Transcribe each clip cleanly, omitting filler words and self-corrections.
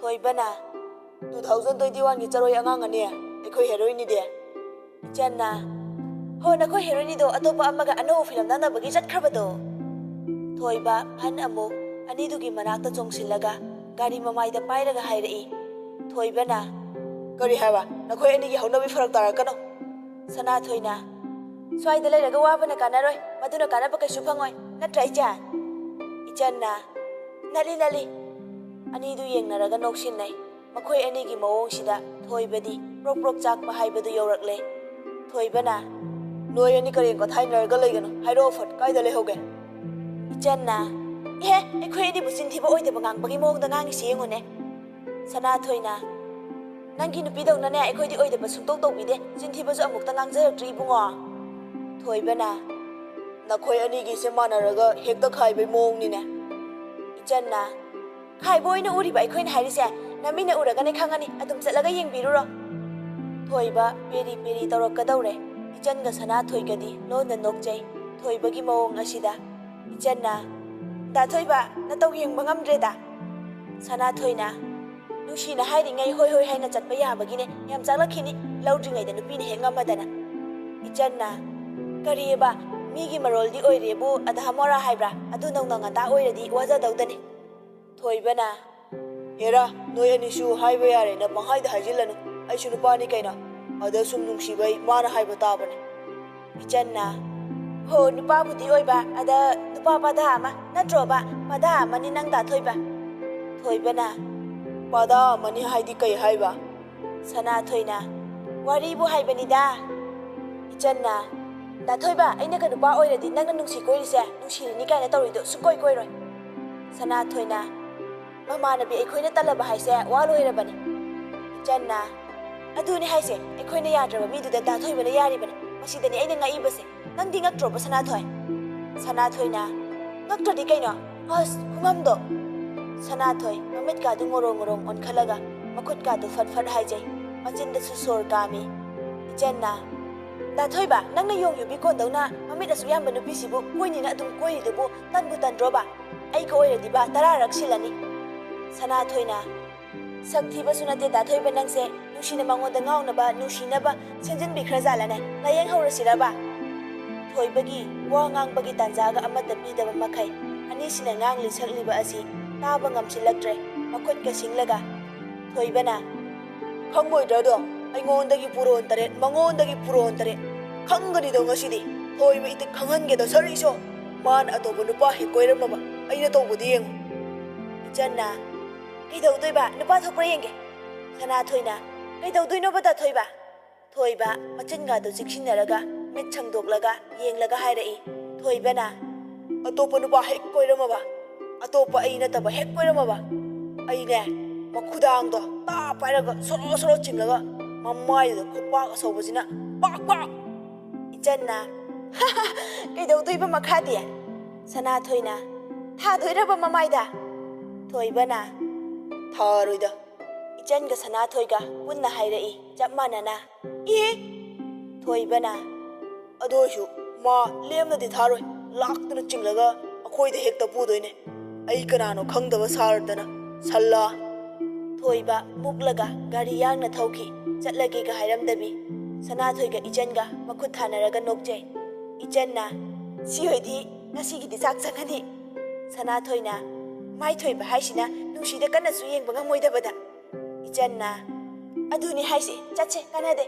ꯊꯣꯏꯕꯅ 2021ꯒꯤ ꯆꯔꯣꯏ ꯑꯉꯥꯡ ꯑꯅꯤ ꯑꯩꯈꯣꯏ ꯍꯦꯔꯣꯏꯟꯅꯤꯗꯤ ꯏꯆꯟꯅ ꯍꯣ ꯅꯈꯣꯏ ꯍꯦꯔꯣꯏꯟꯅꯤꯗꯣ ꯑꯇꯣꯞꯄ ꯑꯃꯒ ꯑꯅꯧꯕ ꯐꯤꯂꯝ ꯅꯝꯅꯕꯒꯤ ꯆꯠꯈ꯭ꯔꯕꯗꯣ ꯊꯣꯏꯕ ꯍꯟ ꯑꯃꯨꯛ ꯑꯅꯤꯗꯨꯒꯤ ꯃꯅꯥꯛꯇ ꯆꯣꯡꯁꯤꯜꯂꯒ ꯒꯥꯔꯤ ꯃꯃꯥꯏꯗ ꯄꯥꯏꯔꯒ ꯍꯥꯏꯔꯛꯏ ꯊꯣꯏꯕꯅ ꯀꯔꯤ ꯍꯥꯏꯕ ꯅꯈꯣꯏ ꯑꯅꯤꯒꯤ ꯍꯧꯅꯕꯤ ꯐꯔꯛ ꯇꯥꯔꯛꯀꯅꯣ ꯁꯅꯥꯊꯣꯏꯅ ꯁ꯭ꯋꯥꯏꯗ ꯂꯩꯔꯒ ꯋꯥꯕꯅ ꯀꯥꯟꯅꯔꯣꯏ ꯃꯗꯨꯅ ꯀꯥꯟꯅꯕ ꯀꯩꯁꯨ ꯐꯪꯉꯣꯏ ꯅꯠꯇ꯭ꯔꯥ ꯏꯆꯟ ꯏꯆꯟꯅ ꯅꯠꯂꯤ ꯑꯅꯤꯗꯨ ꯌꯦꯡꯅꯔꯒ ꯅꯣꯛꯁꯤꯟꯅꯩ ꯃꯈꯣꯏ ꯑꯅꯤꯒꯤ ꯃꯑꯣꯡꯁꯤꯗ ꯊꯣꯏꯕꯗꯤ ꯄ꯭ꯔꯣꯛ ꯄ꯭ꯔꯣꯛ ꯆꯥꯛꯄ ꯍꯥꯏꯕꯗꯨ ꯌꯧꯔꯛꯂꯦ ꯊꯣꯏꯕꯅ ꯅꯣꯏ ꯑꯅꯤ ꯀꯔꯦꯝ ꯀꯊꯥꯏꯅꯔꯒ ꯂꯩꯒꯅꯣ ꯍꯥꯏꯔꯛꯑꯣ ꯐꯠ ꯀꯥꯏꯗ ꯂꯩꯍꯧꯒꯦ ꯏꯆꯟꯅ ꯑꯩꯈꯣꯏ ꯑꯅꯤꯕꯨ ꯆꯤꯟꯊꯤꯕ ꯑꯣꯏꯗꯕ ꯉꯥꯡꯕꯒꯤ ꯃꯑꯣꯡꯗ ꯉꯥꯡꯉꯤꯁꯤ ꯌꯦꯡꯉꯨꯅꯦ ꯁꯅꯥꯊꯣꯏꯅ ꯅꯪꯒꯤ ꯅꯨꯄꯤꯗꯧꯅꯅꯦ ꯑꯩꯈꯣꯏꯗꯤ ꯑꯣꯏꯗꯕ ꯁꯨꯡꯇꯧ ꯇꯧꯕꯤꯗꯦ ꯆꯤꯟꯊꯤꯕꯁꯨ ꯑꯃꯨꯛꯇ ꯉꯥꯡꯖꯔꯛꯇ꯭ꯔꯤ ꯏꯕꯨꯡꯉꯣ ꯊꯣꯏꯕꯅ ꯅꯈꯣꯏ ꯑꯅꯤꯒꯤꯁꯦ ꯃꯥꯟꯅꯔꯒ ꯍꯦꯛꯇ ꯈꯥꯏꯕꯩ ꯃꯑꯣꯡꯅꯤꯅꯦ ꯏꯆꯟꯅ ꯈꯥꯏꯕ ꯑꯣꯏꯅ ꯎꯔꯤꯕ ꯑꯩꯈꯣꯏꯅ ꯍꯥꯏꯔꯤꯁꯦ ꯅꯃꯤꯠꯅ ꯎꯔꯒꯅꯦ ꯈꯪꯉꯅꯤ ꯑꯗꯨꯝ ꯆꯠꯂꯒ ꯌꯦꯡꯕꯤꯔꯨꯔꯣ ꯊꯣꯏꯕ ꯄꯦꯔꯤ ꯄꯦꯔꯤ ꯇꯧꯔꯛꯀꯗꯧꯔꯦ ꯏꯆꯟꯒ ꯁꯅꯥꯊꯣꯏꯒꯗꯤ ꯂꯣꯟꯅ ꯅꯣꯛꯆꯩ ꯊꯣꯏꯕꯒꯤ ꯃꯑꯣꯡ ꯑꯁꯤꯗ ꯏꯆꯟꯅ ꯗꯥ ꯊꯣꯏꯕ ꯅꯇꯧ ꯌꯦꯡꯕ ꯉꯝꯗ꯭ꯔꯦꯗ ꯁꯅꯥꯊꯣꯏꯅ ꯅꯨꯡꯁꯤꯅ ꯍꯥꯏꯔꯤꯉꯩ ꯍꯣꯏ ꯍꯣꯏ ꯍꯥꯏꯅ ꯆꯠꯄ ꯌꯥꯕꯒꯤꯅꯦ ꯌꯥꯝ ꯆꯥꯛꯂꯛꯈꯤꯅꯤ ꯂꯧꯗ꯭ꯔꯤꯉꯩꯗ ꯅꯨꯄꯤꯅ ꯍꯦꯛ ꯉꯝꯃꯗꯅ ꯏꯆꯟꯅ ꯀꯔꯤꯑꯕ ꯃꯤꯒꯤ ꯃꯔꯣꯜꯗꯤ ꯑꯣꯏꯔꯦꯕꯨ ꯑꯙꯥ ꯃꯣꯔꯥ ꯍꯥꯏꯕ꯭ꯔꯥ ꯑꯗꯨ ꯅꯧꯅ ꯉꯟꯇꯥ ꯑꯣꯏꯔꯗꯤ ꯋꯥꯖꯗꯧꯗꯅꯤ ꯊꯣꯏꯕꯅ ꯍꯦꯔꯥ ꯅꯣꯏ ꯑꯅꯤꯁꯨ ꯍꯥꯏꯕ ꯌꯥꯔꯦꯅ ꯄꯪꯍꯥꯏꯗ ꯍꯥꯏꯖꯤꯜꯂꯅꯨ ꯑꯩꯁꯨ ꯅꯨꯄꯥꯅꯤ ꯀꯩꯅꯣ ꯑꯗ ꯁꯨꯝ ꯅꯨꯡꯁꯤꯕꯩ ꯃꯥꯅ ꯍꯥꯏꯕ ꯇꯥꯕꯅꯤ ꯏꯆꯟꯅ ꯍꯣ ꯅꯨꯄꯥꯕꯨꯗꯤ ꯑꯣꯏꯕ ꯑꯗ ꯅꯨꯄꯥ ꯄꯥꯗꯥ ꯑꯃ ꯅꯠꯇ꯭ꯔꯣꯕ ꯄꯥꯗꯥ ꯑꯃꯅꯤ ꯅꯪ ꯗꯥ ꯊꯣꯏꯕ ꯊꯣꯏꯕꯅ ꯄꯥꯗꯥ ꯑꯃꯅꯤ ꯍꯥꯏꯗꯤ ꯀꯩ ꯍꯥꯏꯕ ꯁꯅꯥꯊꯣꯏꯅ ꯋꯥꯔꯤꯕꯨ ꯍꯥꯏꯕꯅꯤꯗ ꯏꯆꯟꯅ ꯗꯥ ꯊꯣꯏꯕ ꯑꯩꯅꯒ ꯅꯨꯄꯥ ꯑꯣꯏꯔꯗꯤ ꯅꯪꯅ ꯅꯨꯡꯁꯤ ꯀꯣꯏꯔꯤꯁꯦ ꯅꯨꯡꯁꯤꯔꯤꯅꯤ ꯀꯥꯏꯅ ꯇꯧꯔꯤꯗꯣ ꯁꯨꯡꯀꯣꯏ ꯀꯣꯏꯔꯣꯏ ꯁꯅꯥꯊꯣꯏꯅ ꯃꯃꯥꯟꯅꯕꯤ ꯑꯩꯈꯣꯏꯅ ꯇꯜꯂꯕ ꯍꯥꯏꯁꯦ ꯋꯥ ꯂꯣꯏꯔꯕꯅꯤ ꯏꯆꯟꯅ ꯑꯗꯨꯅꯤ ꯍꯥꯏꯁꯦ ꯑꯩꯈꯣꯏꯅ ꯌꯥꯗ꯭ꯔꯕ ꯃꯤꯗꯨꯗ ꯗꯥ ꯊꯣꯏꯕꯅ ꯌꯥꯔꯤꯕꯅꯤ ꯃꯁꯤꯗꯅꯤ ꯑꯩꯅ ꯉꯛꯏꯕꯁꯦ ꯅꯪꯗꯤ ꯉꯛꯇ꯭ꯔꯣꯕ ꯁꯅꯥꯊꯣꯏ ꯁꯅꯥꯊꯣꯏꯅ ꯉꯛꯇ꯭ꯔꯗꯤ ꯀꯩꯅꯣ ꯑꯁ ꯈꯨꯉꯝꯗꯣ ꯁꯅꯥꯊꯣꯏ ꯃꯃꯤꯠꯀꯥꯗꯨ ꯉꯣꯔꯣꯡ ꯉꯣꯔꯣꯡ ꯑꯣꯟꯈꯠꯂꯒ ꯃꯈꯨꯠꯀꯥꯗꯨ ꯐꯠ ꯐꯠ ꯍꯥꯏꯖꯩ ꯃꯆꯤꯟꯗꯁꯨ ꯁꯣꯔ ꯀꯥꯝꯃꯤ ꯏꯆꯟꯅ ꯗꯥ ꯊꯣꯏꯕ ꯅꯪꯅ ꯌꯣꯡ ꯌꯨꯕꯤ ꯀꯣꯟꯗꯧꯅ ꯃꯃꯤꯠ ꯑꯁꯨꯛ ꯌꯥꯝꯕ ꯅꯨꯄꯤꯁꯤꯕꯨ ꯀꯣꯏꯅꯤꯅ ꯑꯗꯨꯝ ꯀꯣꯏꯔꯤꯗꯨꯕꯨ ꯇꯟꯕꯨ ꯇꯟꯗ꯭ꯔꯣꯕ ꯑꯩꯒ ꯑꯣꯏꯔꯗꯤꯕ 10ꯔꯛ ꯁꯤꯜꯂꯅꯤ ꯁꯅꯥꯊꯣꯏꯅ ꯁꯛ ꯊꯤꯕꯁꯨ ꯅꯠꯇꯦ ꯗꯥ ꯊꯣꯏꯕ ꯅꯪꯁꯦ ꯅꯨꯡꯁꯤꯅ ꯃꯉꯣꯟꯗ ꯉꯥꯎꯅꯕ ꯅꯨꯡꯁꯤꯅꯕ ꯁꯦꯝꯖꯤꯟꯕꯤꯈ꯭ꯔꯖꯥꯠꯂꯅꯦ ꯂꯥꯌꯦꯡꯍꯧꯔꯁꯤꯔꯕ ꯊꯣꯏꯕꯒꯤ ꯋꯥ ꯉꯥꯡꯕꯒꯤ ꯇꯥꯟꯖꯥꯒ ꯑꯃꯠꯇ ꯄꯤꯗꯕ ꯃꯈꯩ ꯑꯅꯤꯁꯤꯅ ꯉꯥꯡꯂꯤ ꯁꯛꯂꯤꯕ ꯑꯁꯤ ꯇꯥꯕ ꯉꯝꯁꯤꯜꯂꯛꯇ꯭ꯔꯦ ꯃꯈꯨꯠꯀ ꯁꯤꯡꯂꯒ ꯊꯣꯏꯕꯅ ꯈꯪꯉꯣꯏꯗ꯭ꯔꯗꯣ ꯑꯩꯉꯣꯟꯗꯒꯤ ꯄꯨꯔꯣꯟ 3 ꯃꯉꯣꯟꯗꯒꯤ ꯄꯨꯔꯣꯟ 3 ꯈꯪꯒꯅꯤꯗꯣ ꯉꯁꯤꯗꯤ ꯊꯣꯏꯕ ꯏꯇꯤꯛ ꯈꯪꯍꯟꯒꯦꯗꯣ ꯁꯔꯤꯁꯣ ꯃꯥꯅ ꯑꯇꯣꯞꯄ ꯅꯨꯄꯥ ꯍꯦꯛ ꯀꯣꯏꯔꯝꯃꯕ ꯑꯩꯅ ꯇꯧꯕꯗꯤ ꯌꯦꯡꯉꯨ ꯏꯆꯟꯅ ꯀꯩꯗꯧꯗꯣꯏꯕ ꯅꯨꯄꯥ ꯊꯣꯛꯄ꯭ꯔꯥ ꯌꯦꯡꯒꯦ ꯁꯅꯥꯊꯣꯏꯅ ꯀꯩꯗꯧꯗꯣꯏꯅꯣꯕ ꯗꯥ ꯊꯣꯏꯕ ꯊꯣꯏꯕ ꯃꯆꯤꯟꯒꯥꯗꯨ ꯆꯤꯛꯁꯤꯟꯅꯔꯒ ꯃꯤꯠ ꯁꯪꯗꯣꯛꯂꯒ ꯌꯦꯡꯂꯒ ꯍꯥꯏꯔꯛꯏ ꯊꯣꯏꯕꯅ ꯑꯇꯣꯞꯄ ꯅꯨꯄꯥ ꯍꯦꯛ ꯀꯣꯏꯔꯝꯃꯕ ꯑꯇꯣꯞꯄ ꯑꯩ ꯅꯠꯇꯕ ꯍꯦꯛ ꯀꯣꯏꯔꯝꯃꯕ ꯑꯩꯅꯦ ꯃꯈꯨꯗꯥꯡꯗꯣ ꯇꯥ ꯄꯥꯏꯔꯒ ꯁꯣꯔꯣ ꯁꯣꯔꯣ ꯆꯤꯡꯂꯒ ꯃꯃꯥꯏꯗꯨꯗ ꯈꯨꯄꯥꯛ ꯑꯆꯧꯕꯁꯤꯅ ꯄꯥꯛ ꯄꯥꯛ ꯏꯆꯟꯅ ꯀꯩꯗꯧꯗꯣꯏꯕ ꯃꯈꯥꯗꯤ ꯁꯅꯥꯊꯣꯏꯅ ꯊꯥꯗꯣꯏꯔꯕ ꯃꯃꯥꯏꯗ ꯊꯣꯏꯕꯅ ꯊꯥꯔꯣꯏꯗ ꯏꯆꯟꯒ ꯁꯅꯥꯊꯣꯏꯒ ꯄꯨꯟꯅ ꯍꯥꯏꯔꯛꯏ ꯆꯞ ꯃꯥꯟꯅꯅ ꯊꯣꯏꯕꯅ ꯑꯗꯨ ꯑꯣꯏꯁꯨ ꯃꯥ ꯂꯦꯝꯅꯗꯤ ꯊꯥꯔꯣꯏ ꯂꯥꯛꯇꯨꯅ ꯆꯤꯡꯂꯒ ꯑꯩꯈꯣꯏꯗ ꯍꯦꯛꯇ ꯄꯨꯗꯣꯏꯅꯦ ꯑꯩ ꯀꯅꯥꯅꯣ ꯈꯪꯗꯕ ꯁꯥꯔꯗꯅ ꯁꯜꯂꯥ ꯊꯣꯏꯕ ꯃꯨꯛꯂꯒ ꯒꯥꯔꯤ ꯌꯥꯡꯅ ꯊꯧꯈꯤ ꯆꯠꯂꯒꯦꯒ ꯍꯥꯏꯔꯝꯗꯕꯤ ꯁꯅꯥꯊꯣꯏꯒ ꯏꯆꯟꯒ ꯃꯈꯨꯠ ꯊꯥꯅꯔꯒ ꯅꯣꯛꯆꯩ ꯏꯆꯟꯅ ꯁꯤꯍꯣꯏꯗꯤ ꯉꯁꯤꯒꯤꯗꯤ ꯆꯥꯛ ꯆꯪꯉꯅꯤ ꯁꯅꯥꯊꯣꯏꯅ ꯃꯥꯏꯊꯣꯏꯕ ꯍꯥꯏꯁꯤꯅ ꯅꯨꯡꯁꯤꯗ ꯀꯟꯅꯁꯨ ꯌꯦꯡꯕ ꯉꯝꯃꯣꯏꯗꯕꯗ ꯏꯆꯟꯅ ꯑꯗꯨꯅꯤ ꯍꯥꯏꯁꯤ ꯆꯠꯁꯦ ꯀꯥꯟꯅꯗꯦ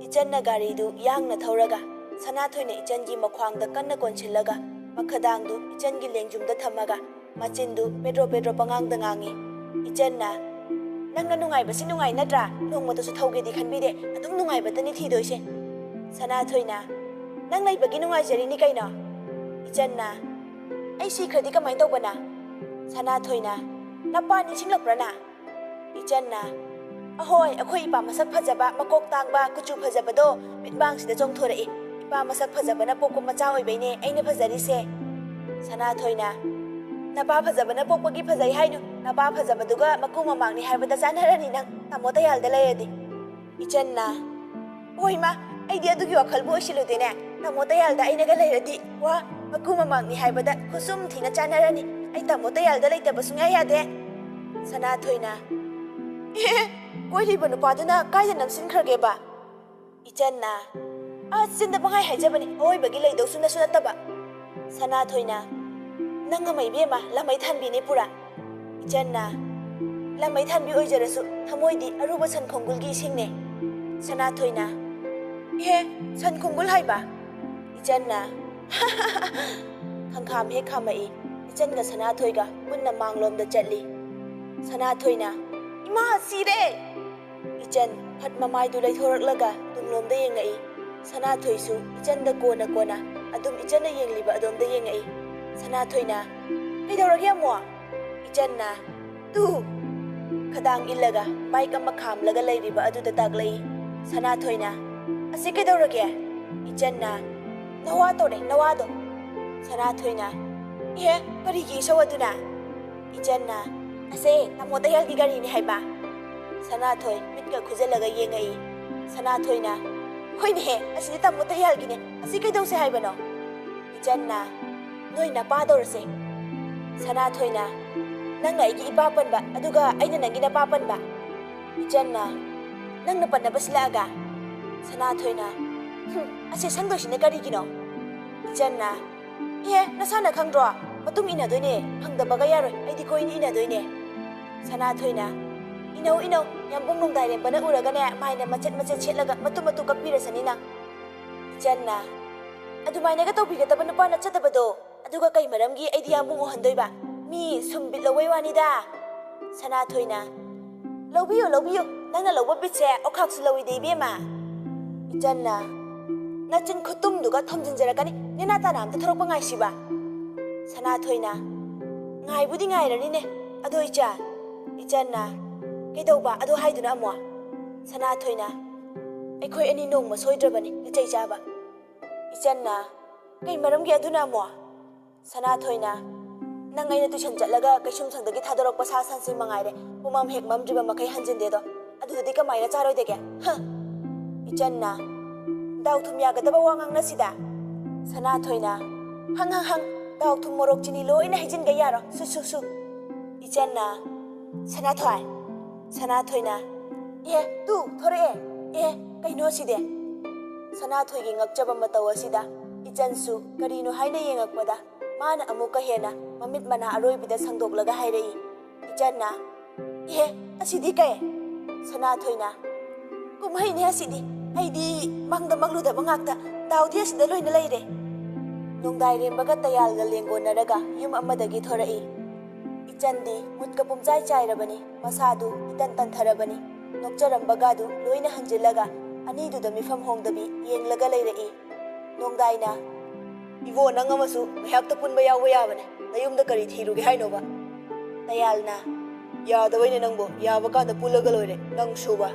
ꯏꯆꯟꯅ ꯒꯥꯔꯤꯗꯨ ꯌꯥꯡꯅ ꯊꯧꯔꯒ ꯁꯅꯥꯊꯣꯏꯅ ꯏꯆꯟꯒꯤ ꯃꯈ꯭ꯋꯥꯡꯗ ꯀꯟꯅ ꯀꯣꯟꯁꯤꯜꯂꯒ ꯃꯈꯗꯥꯡꯗꯨ ꯏꯆꯟꯒꯤ ꯂꯦꯡꯖꯨꯝꯗ ꯊꯝꯃꯒ ꯃꯆꯤꯟꯗꯨ ꯄꯦꯗ꯭ꯔꯣ ꯄꯦꯗ꯭ꯔꯣ ꯄꯉꯥꯡꯗ ꯉꯥꯡꯉꯤ ꯏꯆꯟꯅ ꯅꯪꯅ ꯅꯨꯡꯉꯥꯏꯕꯁꯤ ꯅꯨꯡꯉꯥꯏ ꯅꯠꯇ꯭ꯔꯥ ꯅꯣꯡꯃꯇꯁꯨ ꯊꯧꯒꯦꯗꯤ ꯈꯟꯕꯤꯗꯦ ꯑꯗꯨꯝ ꯅꯨꯡꯉꯥꯏꯕꯇꯅꯤ ꯊꯤꯗꯣꯏꯁꯦ ꯁꯅꯥꯊꯣꯏꯅ ꯅꯪ ꯂꯩꯕꯒꯤ ꯅꯨꯡꯉꯥꯏꯖꯔꯤꯅꯤ ꯀꯩꯅꯣ ꯏꯆꯟꯅ ꯑꯩ ꯁꯤꯈ꯭ꯔꯗꯤ ꯀꯃꯥꯏꯅ ꯇꯧꯕꯅ ꯁꯅꯥꯊꯣꯏꯅ ꯅꯄꯥ ꯅꯤꯡꯁꯤꯡꯂꯛꯄ꯭ꯔꯅ ꯏꯆꯟꯅ ꯑꯍꯣꯏ ꯑꯩꯈꯣꯏ ꯏꯄꯥ ꯃꯁꯛ ꯐꯖꯕ ꯃꯀꯣꯛ ꯇꯥꯡꯕ ꯀꯨꯆꯨ ꯐꯖꯕꯗꯣ ꯃꯤꯠꯃꯥꯡꯁꯤꯗ ꯆꯣꯡꯊꯣꯔꯛꯏ ꯏꯄꯥ ꯃꯁꯛ ꯐꯖꯕꯅ ꯄꯣꯛꯄ ꯃꯆꯥ ꯑꯣꯏꯕꯩꯅꯦ ꯑꯩꯅ ꯐꯖꯔꯤꯁꯦ ꯁꯅꯥꯊꯣꯏꯅ ꯅꯄꯥ ꯐꯖꯕꯅ ꯄꯣꯛꯄꯒꯤ ꯐꯖꯩ ꯍꯥꯏꯅꯨ ꯅꯄꯥ ꯐꯖꯕꯗꯨꯒ ꯃꯀꯨ ꯃꯃꯥꯡꯅꯤ ꯍꯥꯏꯕꯗ ꯆꯥꯟꯅꯔꯅꯤ ꯅꯪ ꯇꯥꯃꯣ ꯇꯌꯥꯜꯗ ꯂꯩꯔꯗꯤ ꯏꯆꯟꯅ ꯍꯣꯏ ꯃꯥ ꯑꯩꯗꯤ ꯑꯗꯨꯒꯤ ꯋꯥꯈꯜꯕꯨ ꯑꯣꯏꯁꯤꯜꯂꯨꯗꯦꯅꯦ ꯇꯥꯃꯣ ꯇꯌꯥꯜꯗ ꯑꯩꯅꯒ ꯂꯩꯔꯗꯤ ꯋꯥ ꯃꯀꯨ ꯃꯃꯥꯡꯅꯤ ꯍꯥꯏꯕꯗ ꯈꯨꯁꯨꯝ ꯊꯤꯅ ꯆꯥꯟꯅꯔꯅꯤ ꯑꯩ ꯇꯥꯃꯣ ꯇꯌꯥꯜꯗ ꯂꯩꯇꯕ ꯁꯨꯡꯌꯥ ꯌꯥꯗꯦ Sanathꯣꯏꯅ ꯀꯣꯏꯔꯤꯕ ꯅꯨꯄꯥꯗꯨꯅ ꯀꯥꯏꯗ ꯅꯝꯁꯤꯟꯈ꯭ꯔꯒꯦꯕ? ꯏꯆꯟꯅ ꯆꯤꯟꯗ ꯄꯪꯍꯥꯏ ꯍꯥꯏꯖꯕꯅꯤ, ꯑꯋꯣꯏꯕꯒꯤ ꯂꯩꯗꯧꯁꯨ ꯅꯁꯨ ꯅꯠꯇꯕ꯫ ꯁꯅꯥꯊꯣꯏꯅ ꯅꯪ ꯑꯃ ꯏꯕꯦꯝꯃ ꯂꯝꯃꯩ ꯊꯥꯟꯕꯤꯅꯤ ꯄꯨꯔꯥ꯫ ꯏꯆꯟꯅ ꯂꯝꯃꯩ ꯊꯥꯟꯕꯤ ꯑꯣꯏꯖꯔꯁꯨ ꯊꯃꯣꯏꯗꯤ ꯑꯔꯨꯕ ꯁꯟ ꯈꯣꯡꯒꯨꯜꯒꯤ ꯏꯁꯤꯡꯅꯦ꯫ ꯁꯅꯥꯊꯣꯏꯅ ꯁꯟ ꯈꯣꯡꯒꯨꯜ ꯍꯥꯏꯕ? ꯏꯆꯟꯅ ꯈꯪꯈꯥꯝ ꯍꯦꯛ ꯈꯥꯝꯃꯛꯏ꯫ ꯏꯆꯟꯒ ꯁꯅꯥꯊꯣꯏꯒ ꯄꯨꯟꯅ ꯃꯥꯡꯂꯣꯝꯗ ꯆꯠꯂꯤ꯫ ꯁꯅꯥꯊꯣꯏꯅ ꯏꯃꯥ ꯁꯤꯔꯦ! ꯏꯆꯟ ꯐꯠ ꯃꯃꯥꯏꯗꯨ ꯂꯩꯊꯣꯔꯛꯂꯒ ꯇꯨꯡꯂꯣꯝꯗ ꯌꯦꯡꯉꯛꯏ꯫ ꯁꯅꯥꯊꯣꯏꯁꯨ ꯏꯆꯟꯗ ꯀꯣꯟꯅ ꯀꯣꯟꯅ ꯑꯗꯨꯝ ꯏꯆꯟꯅ ꯌꯦꯡꯂꯤꯕ ꯑꯗꯣꯝꯗ ꯌꯦꯡꯉꯛꯏ꯫ ꯁꯅꯥꯊꯣꯏꯅ ꯀꯩꯗꯧꯔꯒꯦ ꯑꯃꯨꯛ? ꯏꯆꯟꯅ ꯇꯨ ꯈꯗꯥꯡ ꯏꯜꯂꯒ ꯕꯥꯏꯛ ꯑꯃ ꯈꯥꯝꯂꯒ ꯂꯩꯔꯤꯕ ꯑꯗꯨꯗ ꯇꯥꯛꯂꯛꯏ꯫ ꯁꯅꯥꯊꯣꯏꯅ ꯑꯁꯤ ꯀꯩꯗꯧꯔꯒꯦ? ꯏꯆꯟꯅ ꯅꯋꯥ ꯇꯧꯔꯦ ꯅꯋꯥꯗꯣ꯫ ꯁꯅꯥꯊꯣꯏꯅ ꯀꯔꯤꯒꯤ ꯏꯁꯧ ꯑꯗꯨꯅ? ꯏꯆꯟꯅ ꯑꯁꯦ ꯇꯥꯃꯣ ꯇꯌꯥꯜꯒꯤ ꯒꯥꯔꯤꯅꯤ ꯍꯥꯏꯕ꯫ ꯁꯅꯥꯊꯣꯏ ꯃꯤꯠꯀ ꯈꯨꯖꯜꯂꯒ ꯌꯦꯡꯉꯛꯏ꯫ ꯁꯅꯥꯊꯣꯏꯅ ꯍꯣꯏꯅꯦꯍꯦ, ꯑꯁꯤꯗꯤ ꯇꯥꯃꯣ ꯇꯌꯥꯜꯒꯤꯅꯦ, ꯑꯁꯤ ꯀꯩꯗꯧꯁꯦ ꯍꯥꯏꯕꯅꯣ? ꯏꯆꯟꯅ ꯅꯣꯏ ꯅꯄꯥꯗꯧꯔꯁꯦ꯫ ꯁꯅꯥꯊꯣꯏꯅ ꯅꯪꯅ ꯑꯩꯒꯤ ꯏꯄꯥ ꯄꯟꯕ, ꯑꯗꯨꯒ ꯑꯩꯅ ꯅꯪꯒꯤ ꯅꯄꯥ ꯄꯟꯕ꯫ ꯏꯆꯟꯅ ꯅꯪꯅ ꯄꯟꯅꯕ ꯁꯤꯜꯂꯛꯑꯒ? ꯁꯅꯥꯊꯣꯏꯅ ꯑꯁꯤ ꯁꯪꯗꯣꯏꯁꯤꯅ ꯀꯔꯤꯒꯤꯅꯣ? ꯏꯆꯟꯅ ꯅꯁꯥꯅ ꯈꯪꯗ꯭ꯔꯣ, ꯃꯇꯨꯡ ꯏꯟꯅꯗꯣꯏꯅꯦ, ꯐꯪꯗꯕꯒ ꯌꯥꯔꯣꯏ, ꯑꯩꯗꯤ ꯀꯣꯏꯅ ꯏꯟꯅꯗꯣꯏꯅꯦ꯫ ꯁꯅꯥꯊꯣꯏꯅ ꯏꯅꯧ ꯏꯅꯧ, ꯌꯥꯝꯕꯨꯡ ꯅꯣꯡꯗꯥꯏꯔꯦꯝꯕꯅ ꯎꯔꯒꯅꯦ ꯃꯥꯏꯅ ꯃꯆꯦꯠ ꯃꯆꯦꯠ ꯁꯦꯠꯂꯒ ꯃꯇꯨꯝ ꯃꯇꯨꯝ ꯀꯛꯄꯤꯔꯁꯅꯤ ꯅꯪ꯫ ꯏꯆꯟꯅ ꯑꯗꯨꯃꯥꯏꯅꯒ ꯇꯧꯕꯤꯒꯗꯕ ꯅꯨꯄꯥ ꯅꯠꯆꯗꯕꯗꯣ, ꯑꯗꯨꯒ ꯀꯩ ꯃꯔꯝꯒꯤ ꯑꯩꯗꯤ ꯌꯥꯝꯕꯨꯡ ꯎꯍꯟꯗꯣꯏꯕ? ꯃꯤ ꯁꯨꯝ ꯕꯤꯠ ꯂꯧꯕꯩ ꯋꯥꯅꯤꯗ꯫ ꯁꯅꯥꯊꯣꯏꯅ ꯂꯧꯕꯤꯌꯨ ꯂꯧꯕꯤꯌꯨ, ꯅꯪꯅ ꯂꯧꯕ ꯕꯤꯠꯁꯦ ꯑꯣꯈꯥꯛꯁꯨ ꯂꯧꯏꯗ ꯏꯕꯦꯝꯃ꯫ ꯏꯆꯟꯅ ꯅꯆꯤꯟ ꯈꯨꯇꯨꯝꯗꯨꯒ ꯊꯣꯝꯖꯤꯟꯖꯔꯛꯀꯅꯤ, ꯅꯦꯅꯥ ꯇꯥꯅ ꯑꯝꯇ ꯊꯣꯔꯛꯄ ꯉꯥꯏꯁꯤꯕ꯫ ꯁꯅꯥꯊꯣꯏꯅ ꯉꯥꯏꯕꯨꯗꯤ ꯉꯥꯏꯔꯅꯤꯅꯦ, ꯑꯗꯣ ꯏꯆꯟ꯫ ꯏꯆꯟꯅ ꯀꯩꯗꯧꯕ ꯑꯗꯣ ꯍꯥꯏꯗꯨꯅ ꯑꯃꯨꯛ? ꯁꯅꯥꯊꯣꯏꯅ ꯑꯩꯈꯣꯏ ꯑꯅꯤ ꯅꯣꯡꯃ ꯁꯣꯏꯗ꯭ꯔꯕꯅꯤ ꯂꯤꯆꯩ ꯆꯥꯕ꯫ ꯏꯆꯟꯅ ꯀꯩ ꯃꯔꯝꯒꯤ ꯑꯗꯨꯅ ꯑꯃꯨꯛ? ꯁꯅꯥꯊꯣꯏꯅ ꯅꯪ ꯑꯩꯅ ꯇꯨꯏꯁꯟ ꯆꯠꯂꯒ ꯀꯩꯁꯨꯝꯁꯪꯗꯒꯤ ꯊꯥꯗꯣꯔꯛꯄ ꯁꯥ ꯁꯟꯁꯤꯡ ꯃꯉꯥꯏꯔꯦ, ꯄꯨꯃꯝ ꯍꯦꯛ ꯃꯝꯗ꯭ꯔꯤꯕ ꯃꯈꯩ ꯍꯟꯖꯤꯟꯗꯦꯗꯣ, ꯑꯗꯨꯗꯗꯤ ꯀꯃꯥꯏꯅ ꯆꯥꯔꯣꯏꯗꯒꯦ? ꯏꯆꯟꯅ ꯗꯥꯎ ꯊꯨꯝ ꯌꯥꯒꯗꯕ ꯋꯥ ꯉꯥꯡꯅꯁꯤꯗ꯫ ꯁꯅꯥꯊꯣꯏꯅ ꯍꯪ ꯗꯥꯎ ꯊꯨꯝ ꯃꯣꯔꯣꯛ ꯆꯤꯅꯤ ꯂꯣꯏꯅ ꯍꯩꯖꯤꯟꯒ ꯌꯥꯔꯣ, ꯁꯨ꯫ ꯏꯆꯟꯅ ꯁꯅꯥꯊꯣꯏ꯫ ꯁꯅꯥꯊꯣꯏꯅ ꯇꯨ ꯊꯣꯔꯛꯑꯦ, ꯀꯩꯅꯣ ꯁꯤꯗꯤ? ꯁꯅꯥꯊꯣꯏꯒꯤ ꯉꯛꯆꯕ ꯃꯇꯧ ꯑꯁꯤꯗ ꯏꯆꯟꯁꯨ ꯀꯔꯤꯅꯣ ꯍꯥꯏꯅ ꯌꯦꯡꯉꯛꯄꯗ ꯃꯥꯅ ꯑꯃꯨꯛꯀ ꯍꯦꯟꯅ ꯃꯃꯤꯠ ꯃꯅꯥ ꯑꯔꯣꯏꯕꯤꯗ ꯁꯪꯗꯣꯛꯂꯒ ꯍꯥꯏꯔꯛꯏ꯫ ꯏꯆꯟꯅ ꯑꯁꯤꯗꯤ ꯀꯩ? ꯁꯅꯥꯊꯣꯏꯅ ꯀꯨꯝꯍꯩꯅꯦ ꯑꯁꯤꯗꯤ, ꯑꯩꯗꯤ ꯃꯪꯗ ꯃꯪꯂꯨꯗꯕ ꯉꯥꯛꯇ, ꯗꯥꯎꯗꯤ ꯑꯁꯤꯗ ꯂꯣꯏꯅ ꯂꯩꯔꯦ꯫ ꯅꯣꯡꯗꯥꯏꯔꯦꯝꯕꯒ ꯇꯌꯥꯜꯒ ꯂꯦꯡꯒꯣꯟꯅꯔꯒ ꯌꯨꯝ ꯑꯃꯗꯒꯤ ꯊꯣꯔꯛꯏ꯫ ꯏꯆꯟꯗꯤ ꯃꯨꯠꯀ ꯄꯨꯝꯆꯥꯏ ꯆꯥꯏꯔꯕꯅꯤ, ꯃꯁꯥꯗꯨ ꯏꯇꯟ ꯇꯟꯊꯔꯕꯅꯤ, ꯅꯣꯛꯆꯔꯝꯕꯒꯗꯨ ꯂꯣꯏꯅ ꯍꯟꯖꯤꯜꯂꯒ ꯑꯅꯤꯗꯨꯗ ꯃꯤꯐꯝ ꯍꯣꯡꯗꯕꯤ ꯌꯦꯡꯂꯒ ꯂꯩꯔꯛꯏ꯫ ꯅꯣꯡꯗꯥꯏꯅ ꯏꯕꯣ, ꯅꯪ ꯑꯃꯁꯨ ꯉꯥꯏꯍꯥꯛꯇ ꯄꯨꯟꯕ ꯌꯥꯎꯕ ꯌꯥꯕꯅꯦ, ꯅꯌꯨꯝꯗ ꯀꯔꯤ ꯊꯤꯔꯨꯒꯦ ꯍꯥꯏꯅꯣꯕ? ꯇꯌꯥꯜꯅ ꯌꯥꯗꯕꯩꯅꯦ ꯅꯪꯕꯨ, ꯌꯥꯕ ꯀꯥꯟꯗ ꯄꯨꯜꯂꯒ ꯂꯣꯏꯔꯦ, ꯅꯪ ꯁꯨꯕ꯫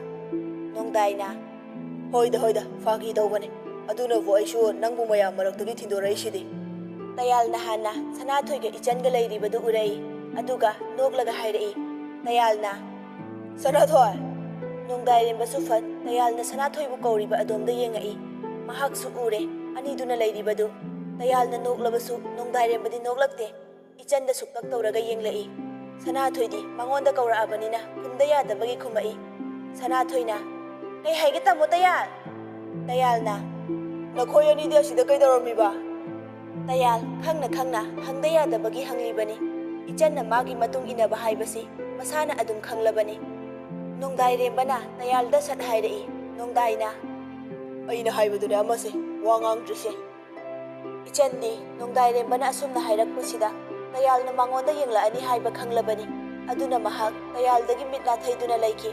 ꯅꯣꯡꯗꯥꯏꯅ ꯍꯣꯏꯗ ꯐꯥꯒꯤ ꯇꯧꯕꯅꯦ, ꯑꯗꯨꯅꯕꯨ ꯑꯩꯁꯨ ꯅꯪꯕꯨ ꯃꯌꯥꯝ ꯃꯔꯛꯇꯒꯤ ꯊꯤꯟꯗꯣꯔꯛꯏꯁꯤꯗꯤ꯫ ꯇꯌꯥꯜꯅ ꯍꯥꯟꯅ ꯁꯅꯥꯊꯣꯏꯒ ꯏꯆꯟꯒ ꯂꯩꯔꯤꯕꯗꯨ ꯎꯔꯛꯏ, ꯑꯗꯨꯒ ꯅꯣꯛꯂꯒ ꯍꯥꯏꯔꯛꯏ꯫ ꯇꯌꯥꯜꯅ ꯁꯅꯥꯊꯣꯏ! ꯅꯣꯡꯗꯥꯏꯔꯦꯝꯕꯁꯨ ꯐꯠ ꯇꯌꯥꯜꯅ ꯁꯅꯥꯊꯣꯏꯕꯨ ꯀꯧꯔꯤꯕ ꯑꯗꯣꯝꯗ ꯌꯦꯡꯉꯛꯏ꯫ ꯃꯍꯥꯛꯁꯨ ꯎꯔꯦ ꯑꯅꯤꯗꯨꯅ ꯂꯩꯔꯤꯕꯗꯨ꯫ ꯇꯌꯥꯜꯅ ꯅꯣꯛꯂꯕꯁꯨ ꯅꯣꯡꯗꯥꯏꯔꯦꯝꯕꯗꯤ ꯅꯣꯛꯂꯛꯇꯦ, ꯏꯆꯟꯗ ꯁꯨꯛꯇꯛ ꯇꯧꯔꯒ ꯌꯦꯡꯂꯛꯏ꯫ ꯁꯅꯥꯊꯣꯏꯗꯤ ꯃꯉꯣꯟꯗ ꯀꯧꯔꯛꯑꯕꯅꯤꯅ ꯈꯨꯝꯗ ꯌꯥꯗꯕꯒꯤ ꯈꯨꯝꯃꯛꯏ꯫ ꯁꯅꯥꯊꯣꯏꯅ ꯀꯩ ꯍꯥꯏꯒꯦ ꯇꯥꯃꯣ ꯇꯌꯥꯜ? ꯇꯌꯥꯜꯅ ꯅꯈꯣꯏ ꯑꯅꯤꯗꯤ ꯑꯁꯤꯗ ꯀꯩꯗꯧꯔꯝꯃꯤꯕ? ꯇꯌꯥꯜ ꯈꯪꯅ ꯈꯪꯅ ꯍꯪꯗ ꯌꯥꯗꯕꯒꯤ ꯍꯪꯂꯤꯕꯅꯤ꯫ ꯏꯆꯟꯅ ꯃꯥꯒꯤ ꯃꯇꯨꯡ ꯏꯟꯅꯕ ꯍꯥꯏꯕꯁꯤ ꯃꯁꯥꯅ ꯑꯗꯨꯝ ꯈꯪꯂꯕꯅꯤ꯫ ꯅꯣꯡꯗꯥꯏꯔꯦꯝꯕꯅ ꯇꯌꯥꯜꯗ ꯁꯠ ꯍꯥꯏꯔꯛꯏ꯫ ꯅꯣꯡꯗꯥꯏꯅ ꯑꯩꯅ ꯍꯥꯏꯕꯗꯨꯅꯦ ꯑꯃꯁꯦ, ꯋꯥ ꯉꯥꯡꯗ꯭ꯔꯤꯁꯦ꯫ ꯏꯆꯟꯗꯤ ꯅꯣꯡꯗꯥꯏꯔꯦꯝꯕꯅ ꯑꯁꯨꯝꯅ ꯍꯥꯏꯔꯛꯄꯁꯤꯗ ꯇꯌꯥꯜꯅ ꯃꯉꯣꯟꯗ ꯌꯦꯡꯂꯛꯑꯅꯤ ꯍꯥꯏꯕ ꯈꯪꯂꯕꯅꯤ, ꯑꯗꯨꯅ ꯃꯍꯥꯛ ꯇꯌꯥꯜꯗꯒꯤ ꯃꯤꯠ ꯅꯥꯊꯩꯗꯨꯅ ꯂꯩꯈꯤ꯫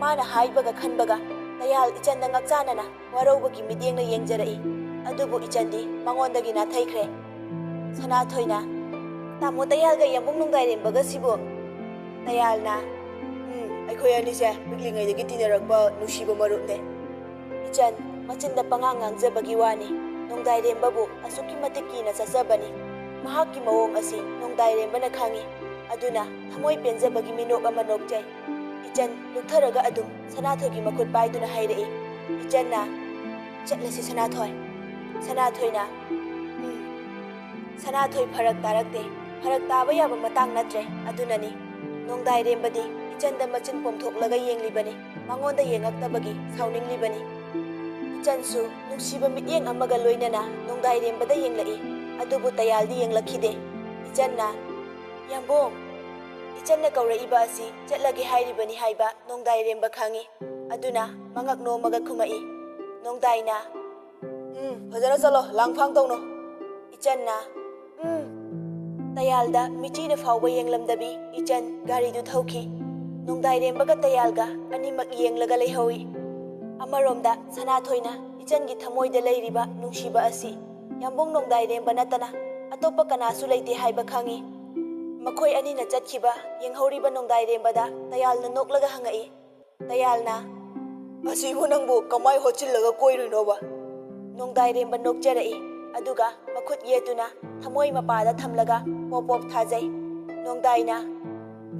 ꯃꯥꯅ ꯍꯥꯏꯕꯒ ꯈꯟꯕꯒ ꯇꯌꯥꯜ ꯏꯆꯟꯗ ꯉꯛꯆꯥꯅꯅ ꯋꯥꯔꯧꯕꯒꯤ ꯃꯤꯠꯌꯦꯡꯅ ꯌꯦꯡꯖꯔꯛꯏ, ꯑꯗꯨꯕꯨ ꯏꯆꯟꯗꯤ ꯃꯉꯣꯟꯗꯒꯤ ꯅꯥꯊꯩꯈ꯭ꯔꯦ꯫ ꯁꯅꯥꯊꯣꯏꯅ ꯇꯥꯃꯣ ꯇꯌꯥꯜꯒ ꯌꯥꯝꯕꯨꯡ ꯅꯣꯡꯗꯥꯏꯔꯦꯝꯕꯒ ꯁꯤꯕꯨ? ꯇꯌꯥꯜꯅ ꯑꯩꯈꯣꯏ ꯑꯅꯤꯁꯦ ꯄꯤꯛꯂꯤꯉꯩꯗꯒꯤ ꯇꯤꯟꯅꯔꯛꯄ ꯅꯨꯡꯁꯤꯕ ꯃꯔꯨꯞꯅꯦ꯫ ꯏꯆꯟ ꯃꯆꯤꯟꯗ ꯄꯉꯥꯡ ꯉꯥꯡꯖꯕꯒꯤ ꯋꯥꯅꯤ, ꯅꯣꯡꯗꯥꯏꯔꯦꯝꯕꯕꯨ ꯑꯁꯨꯛꯀꯤ ꯃꯇꯤꯛ ꯀꯤꯅ ꯆꯠꯆꯕꯅꯤ꯫ ꯃꯍꯥꯛꯀꯤ ꯃꯑꯣꯡ ꯑꯁꯤ ꯅꯣꯡꯗꯥꯏꯔꯦꯝꯕꯅ ꯈꯪꯏ, ꯑꯗꯨꯅ ꯊꯃꯣꯏ ꯄꯦꯟꯖꯕꯒꯤ ꯃꯤꯅꯣꯛ ꯑꯃ ꯅꯣꯛꯆꯩ꯫ ꯏꯆꯟ ꯂꯨꯞꯊꯔꯒ ꯑꯗꯨꯝ ꯁꯅꯥꯊꯣꯏꯒꯤ ꯃꯈꯨꯠ パꯏꯗꯨꯅ ꯍꯥꯏꯔꯛꯏ꯫ ꯏꯆꯟꯅ ꯆꯠꯂꯁꯤ ꯁꯅꯥꯊꯣꯏ꯫ ꯁꯅꯥꯊꯣꯏꯅ ꯁꯅꯥꯊꯣꯏ ꯐꯔꯛ ꯇꯥꯔꯛꯇꯦ, ꯐꯔꯛ ꯇꯥꯕ ꯌꯥꯕ ꯃꯇꯥꯡ ꯅꯠꯇ꯭ꯔꯦ, ꯑꯗꯨꯅꯅꯤ꯫ ꯅꯣꯡꯗꯥꯏꯔꯦꯝꯕꯗꯤ ꯏꯆꯟꯗ ꯃꯆꯤꯟ ꯄꯣꯝꯊꯣꯛꯂꯒ ꯌꯦꯡꯂꯤꯕꯅꯤ, ꯃꯉꯣꯟꯗ ꯌꯦꯡꯉꯛꯇꯕꯒꯤ ꯁꯥꯎꯅꯤꯡꯂꯤꯕꯅꯤ꯫ ꯏꯆꯟꯁꯨ ꯅꯨꯡꯁꯤꯕ ꯃꯤꯠꯌꯦꯡ ꯑꯃꯒ ꯂꯣꯏꯅꯅ ꯅꯣꯡꯗꯥꯏꯔꯦꯝꯕꯗ ꯌꯦꯡꯂꯛꯏ, ꯑꯗꯨꯕꯨ ꯇꯌꯥꯜꯗꯤ ꯌꯦꯡꯂꯛꯈꯤꯗꯦ꯫ ꯏꯆꯟꯅ "ꯌꯥꯝꯕꯣꯡ", ꯏꯆꯟꯅ ꯀꯧꯔꯛꯏꯕ ꯑꯁꯤ ꯆꯠꯂꯒꯦ ꯍꯥꯏꯔꯤꯕꯅꯤ ꯍꯥꯏꯕ ꯅꯣꯡꯗꯥꯏꯔꯦꯝꯕ ꯈꯪꯏ, ꯑꯗꯨꯅ ꯃꯉꯛ ꯅꯣꯝꯃꯒ ꯈꯨꯝꯃꯛꯏ꯫ ꯅꯣꯡꯗꯥꯏꯅ "ꯐꯖꯅ ꯆꯠꯂꯣ, ꯂꯥꯡꯐꯥꯡ ꯇꯧꯅꯣ." ꯏꯆꯟꯅ ꯇꯌꯥꯜꯗ ꯃꯤꯆꯤꯅ ꯐꯥꯎꯕ ꯌꯦꯡꯂꯝꯗꯕꯤ ꯏꯆꯟ ꯒꯥꯔꯤꯗꯨ ꯊꯧꯈꯤ꯫ ꯅꯣꯡꯗꯥꯏꯔꯦꯝꯕꯒ ꯇꯌꯥꯜꯒ ꯑꯅꯤꯃꯛ ꯌꯦꯡꯂꯒ ꯂꯩꯍꯧꯏ꯫ ꯑꯃꯔꯣꯝꯗ ꯁꯅꯥꯊꯣꯏꯅ ꯏꯆꯟꯒꯤ ꯊꯃꯣꯏꯗ ꯂꯩꯔꯤꯕ ꯅꯨꯡꯁꯤꯕ ꯑꯁꯤ ꯌꯥꯝꯕꯨꯡ ꯅꯣꯡꯗꯥꯏꯔꯦꯝꯕ ꯅꯠꯇꯅ ꯑꯇꯣꯞꯄ ꯀꯅꯥꯁꯨ ꯂꯩꯇꯦ ꯍꯥꯏꯕ ꯈꯪꯏ꯫ ꯃꯈꯣꯏ ꯑꯅꯤꯅ ꯆꯠꯈꯤꯕ ꯌꯦꯡꯍꯧꯔꯤꯕ ꯅꯣꯡꯗꯥꯏꯔꯦꯝꯕꯗ ꯇꯌꯥꯜꯅ ꯅꯣꯛꯂꯒ ꯍꯪꯉꯛꯏ꯫ ꯇꯌꯥꯜꯅ "ꯑꯁꯤꯕꯨ ꯅꯪꯕꯨ ꯀꯃꯥꯏ ꯍꯣꯠꯆꯤꯜꯂꯒ ꯀꯣꯏꯔꯨꯏꯅꯣꯕ?" ꯅꯣꯡꯗꯥꯏꯔꯦꯝꯕ ꯅꯣꯛꯆꯔꯛꯏ, ꯑꯗꯨꯒ ꯃꯈꯨꯠ ꯌꯦꯠꯇꯨꯅ ꯊꯃꯣꯏ ꯃꯄꯥꯗ ꯊꯝꯂꯒ ꯄꯣꯞ ꯄꯣꯞ ꯊꯥꯖꯩ꯫ ꯅꯣꯡꯗꯥꯏꯅ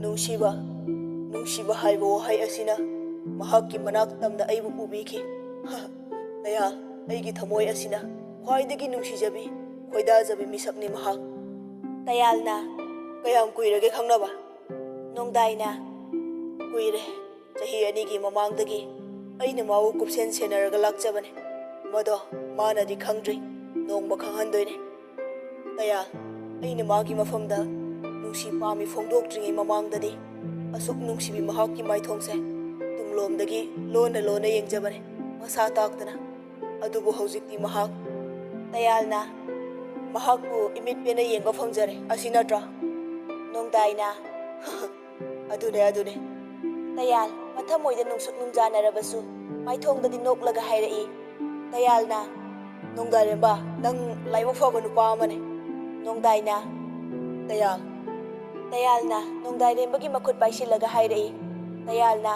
"ꯅꯨꯡꯁꯤꯕ, ꯅꯨꯡꯁꯤꯕ ꯍꯥꯏꯕ ꯋꯥꯍꯩ ꯑꯁꯤꯅ ꯃꯍꯥꯛꯀꯤ ꯃꯅꯥꯛ ꯇꯝꯅ ꯑꯩꯕꯨ ꯄꯨꯕꯤꯈꯤ꯫ ꯇꯌꯥꯜ, ꯑꯩꯒꯤ ꯊꯃꯣꯏ ꯑꯁꯤꯅ ꯈ꯭ꯋꯥꯏꯗꯒꯤ ꯅꯨꯡꯁꯤꯖꯕꯤ, ꯈꯣꯏꯗꯥꯖꯕꯤ ꯃꯤꯁꯛꯅꯤ ꯃꯍꯥꯛ." ꯇꯌꯥꯜꯅ "ꯀꯌꯥꯝ ꯀꯨꯏꯔꯒꯦ ꯈꯪꯅꯕ?" ꯅꯣꯡꯗꯥꯏꯅ "ꯀꯨꯏꯔꯦ, ꯆꯍꯤ 2ꯒꯤ ꯃꯃꯥꯡꯗꯒꯤ ꯑꯩꯅ ꯃꯥꯕꯨ ꯀꯨꯞꯁꯦꯟ ꯁꯦꯟꯅꯔꯒ ꯂꯥꯛꯆꯕꯅꯦ꯫ ꯃꯗꯣ ꯃꯥꯅꯗꯤ ꯈꯪꯗ꯭ꯔꯤ, ꯅꯣꯡꯃ ꯈꯪꯍꯟꯗꯣꯏꯅꯦ꯫ ꯇꯌꯥꯜ, ꯑꯩꯅ ꯃꯥꯒꯤ ꯃꯐꯝꯗ ꯅꯨꯡꯁꯤ ꯄꯥꯝꯃꯤ ꯐꯣꯡꯗꯣꯛꯇ꯭ꯔꯤꯉꯩ ꯃꯃꯥꯡꯗꯗꯤ ꯑꯁꯨꯛ ꯅꯨꯡꯁꯤꯕꯤ ꯃꯍꯥꯛꯀꯤ ꯃꯥꯏꯊꯣꯡꯁꯦ ꯇꯨꯡꯂꯣꯝꯗꯒꯤ ꯂꯣꯟꯅ ꯂꯣꯟꯅ ꯌꯦꯡꯖꯕꯅꯦ, ꯃꯁꯥ ꯇꯥꯛꯇꯅ꯫ ꯑꯗꯨꯕꯨ ꯍꯧꯖꯤꯛꯇꯤ ꯃꯍꯥꯛ..." ꯇꯌꯥꯜꯅ "ꯃꯍꯥꯛꯄꯨ ꯏꯃꯤꯠ ꯄꯦꯟꯅ ꯌꯦꯡꯕ ꯐꯪꯖꯔꯦ, ꯑꯁꯤ ꯅꯠꯇ꯭ꯔꯥ?" ꯅꯣꯡꯗꯥꯏꯅ "ꯑꯗꯨꯅꯦ." ꯇꯌꯥꯜ ꯃꯊꯃꯣꯏꯗ ꯅꯨꯡꯁꯨꯛ ꯅꯨꯡꯖꯥꯅꯔꯕꯁꯨ ꯃꯥꯏꯊꯣꯡꯗꯗꯤ ꯅꯣꯛꯂꯒ ꯍꯥꯏꯔꯛꯏ꯫ ꯇꯌꯥꯜꯅ "ꯅꯣꯡꯗꯥꯏꯔꯦꯝꯕ, ꯅꯪ ꯂꯥꯏꯕꯛ ꯐꯕ ꯅꯨꯄꯥ ꯑꯃꯅꯦ." ꯅꯣꯡꯗꯥꯏꯅ "ꯇꯌꯥꯜ." ꯇꯌꯥꯜꯅ ꯅꯣꯡꯗꯥꯏꯔꯦꯝꯕꯒꯤ ꯃꯈꯨꯠ ꯄꯥꯏꯁꯤꯜꯂꯒ ꯍꯥꯏꯔꯛꯏ꯫ ꯇꯌꯥꯜꯅ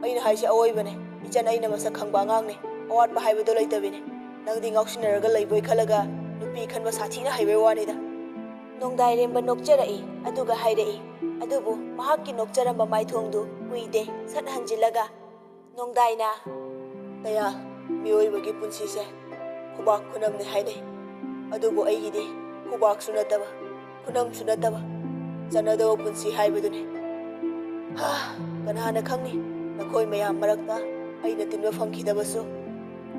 "ꯑꯩꯅ ꯍꯥꯏꯁꯦ ꯑꯋꯣꯏꯕꯅꯦ, ꯏꯆꯟ ꯑꯩꯅ ꯃꯁꯛ ꯈꯪꯕ ꯑꯉꯥꯡꯅꯦ, ꯑꯋꯥꯠꯄ ꯍꯥꯏꯕꯗꯣ ꯂꯩꯇꯕꯤꯅꯦ꯫ ꯅꯪꯗꯤ ꯉꯥꯎꯁꯤꯟꯅꯔꯒ ꯂꯩꯕꯣꯏ ꯈꯜꯂꯒ ꯅꯨꯄꯤ ꯈꯟꯕ ꯁꯥꯊꯤꯅ ꯍꯩꯕꯩ ꯋꯥꯅꯤꯗ." ꯅꯣꯡꯗꯥꯏꯔꯦꯝꯕ ꯅꯣꯛꯆꯔꯛꯏ, ꯑꯗꯨꯒ ꯍꯥꯏꯔꯛꯏ, ꯑꯗꯨꯕꯨ ꯃꯍꯥꯛꯀꯤ ꯅꯣꯛꯆꯔꯝꯕ ꯃꯥꯏꯊꯣꯡꯗꯨ ꯎꯏꯗꯦ ꯁꯠ ꯍꯟꯖꯤꯜꯂꯒ꯫ ꯅꯣꯡꯗꯥꯏꯅ "ꯇꯌꯥꯜ, ꯃꯤꯑꯣꯏꯕꯒꯤ ꯄꯨꯟꯁꯤꯁꯦ ꯈꯨꯕꯥꯛ ꯈꯨꯅꯝꯅꯤ ꯍꯥꯏꯅꯩ, ꯑꯗꯨꯕꯨ ꯑꯩꯒꯤꯗꯤ ꯈꯨꯕꯥꯛꯁꯨ ꯅꯠꯇꯕ, ꯈꯨꯅꯝꯁꯨ ꯅꯠꯇꯕ, ꯆꯟꯅꯗꯕ ꯄꯨꯟꯁꯤ ꯍꯥꯏꯕꯗꯨꯅꯤ꯫ ꯀꯅꯥꯅ ꯈꯪꯅꯤ, ꯅꯈꯣꯏ ꯃꯌꯥꯝ ꯃꯔꯛꯇ ꯑꯩꯅ ꯇꯤꯟꯕ ꯐꯪꯈꯤꯗꯕꯁꯨ."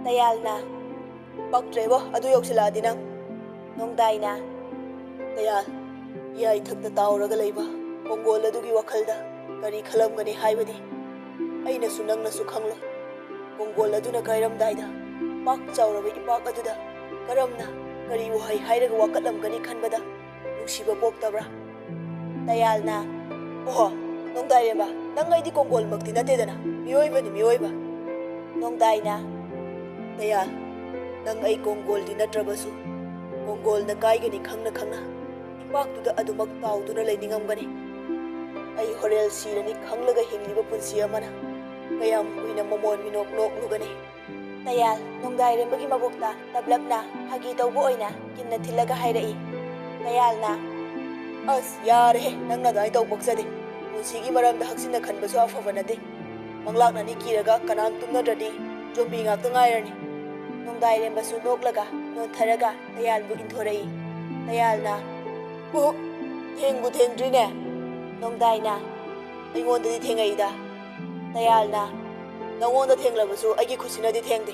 ꯇꯌꯥꯜꯅ "ꯄꯛꯇ꯭ꯔꯦꯕꯣ ꯑꯗꯨ ꯌꯧꯁꯤꯜꯂꯛꯑꯗꯤ ꯅꯪ." ꯅꯣꯡꯗꯥꯏꯅ "ꯇꯌꯥꯜ, ꯏꯌꯥꯏꯊꯛꯇ ꯇꯥꯎꯔꯒ ꯂꯩꯕ ꯀꯣꯡꯒꯣꯜ ꯑꯗꯨꯒꯤ ꯋꯥꯈꯜꯗ ꯀꯔꯤ ꯈꯜꯂꯝꯒꯅꯤ ꯍꯥꯏꯕꯗꯤ ꯑꯩꯅꯁꯨ ꯅꯪꯅꯁꯨ ꯈꯪꯂꯣꯏ꯫ ꯀꯣꯡꯒꯣꯜ ꯑꯗꯨꯅ ꯀꯥꯏꯔꯝꯗꯥꯏꯗ ꯄꯥꯛ ꯆꯥꯎꯔꯕ ꯏꯄꯥꯛ ꯑꯗꯨꯗ ꯀꯔꯝꯅ ꯀꯔꯤ ꯋꯥꯍꯩ ꯍꯥꯏꯔꯒ ꯋꯥꯀꯠꯂꯝꯒꯅꯤ ꯈꯟꯕꯗ ꯅꯨꯡꯁꯤꯕ ꯄꯣꯛꯇꯕ꯭ꯔꯥ?" ꯇꯌꯥꯜꯅ "ꯑꯣꯍꯣ ꯅꯣꯡꯗꯥꯏꯔꯦꯝꯕ, ꯅꯪ ꯑꯩꯗꯤ ꯀꯣꯡꯒꯣꯜꯃꯛꯇꯤ ꯅꯠꯇꯦꯗꯅ, ꯃꯤꯑꯣꯏꯕꯅꯤ, ꯃꯤꯑꯣꯏꯕ." ꯅꯣꯡꯗꯥꯏꯅ "ꯇꯌꯥꯜ, ꯅꯪ ꯑꯩ ꯀꯣꯡꯒꯣꯜꯗꯤ ꯅꯠꯇ꯭ꯔꯕꯁꯨ ꯀꯣꯡꯒꯣꯜꯅ ꯀꯥꯏꯒꯅꯤ ꯈꯪꯅ ꯈꯪꯅ ꯏꯄꯥꯛꯇꯨꯗ ꯑꯗꯨꯃꯛ ꯇꯥꯎꯗꯨꯅ ꯂꯩꯅꯤꯡꯉꯝꯒꯅꯤ꯫ ꯑꯩ ꯍꯣꯔꯦꯜ ꯁꯤꯔꯅꯤ ꯈꯪꯂꯒ ꯍꯤꯡꯂꯤꯕ ꯄꯨꯟꯁꯤ ꯑꯃꯅ ꯀꯌꯥꯝ ꯀꯨꯏꯅ ꯃꯃꯣꯟ ꯃꯤꯅꯣꯛ ꯅꯣꯛꯂꯨꯒꯅꯤ." ꯇꯌꯥꯜ ꯅꯣꯡꯗꯥꯏꯔꯦꯝꯕꯒꯤ ꯃꯕꯨꯛꯇ ꯇꯞꯂꯞꯅ ꯐꯥꯒꯤ ꯇꯧꯕ ꯑꯣꯏꯅ ꯀꯤꯟꯅ ꯊꯤꯜꯂꯒ ꯍꯥꯏꯔꯛꯏ꯫ ꯇꯌꯥꯜꯅ "ꯑꯁ ꯌꯥꯔꯦꯍꯦ, ꯅꯪꯅ ꯑꯗꯨꯃꯥꯏꯅ ꯇꯧ ꯄꯛꯆꯗꯦ꯫ ꯄꯨꯟꯁꯤꯒꯤ ꯃꯔꯝꯗ ꯍꯛꯆꯤꯟꯅ ꯈꯟꯕꯁꯨ ꯑꯐꯕ ꯅꯠꯇꯦ꯫ ꯃꯪꯂꯥꯛꯅꯅꯤ ꯀꯤꯔꯒ ꯀꯅꯥꯝ ꯇꯨꯝꯅꯗ꯭ꯔꯗꯤ ꯖꯣꯝꯕꯤ ꯉꯥꯛꯇ ꯉꯥꯏꯔꯅꯤ." ꯅꯣꯡꯗꯥꯏꯔꯦꯝꯕꯁꯨ ꯅꯣꯛꯂꯒ ꯅꯣꯟꯊꯔꯒ ꯇꯌꯥꯜꯕꯨ ꯏꯟꯊꯣꯔꯛꯏ꯫ ꯇꯌꯥꯜꯅ "ꯊꯦꯡꯕꯨ ꯊꯦꯡꯗ꯭ꯔꯤꯅꯦ." ꯅꯣꯡꯗꯥꯏꯅ "ꯑꯩꯉꯣꯟꯗꯗꯤ ꯊꯦꯡꯉꯛꯏꯗ." ꯇꯌꯥꯜꯅ "ꯅꯉꯣꯟꯗ ꯊꯦꯡꯂꯕꯁꯨ ꯑꯩꯒꯤ ꯈꯨꯠꯁꯤꯅꯗꯤ ꯊꯦꯡꯗꯦ."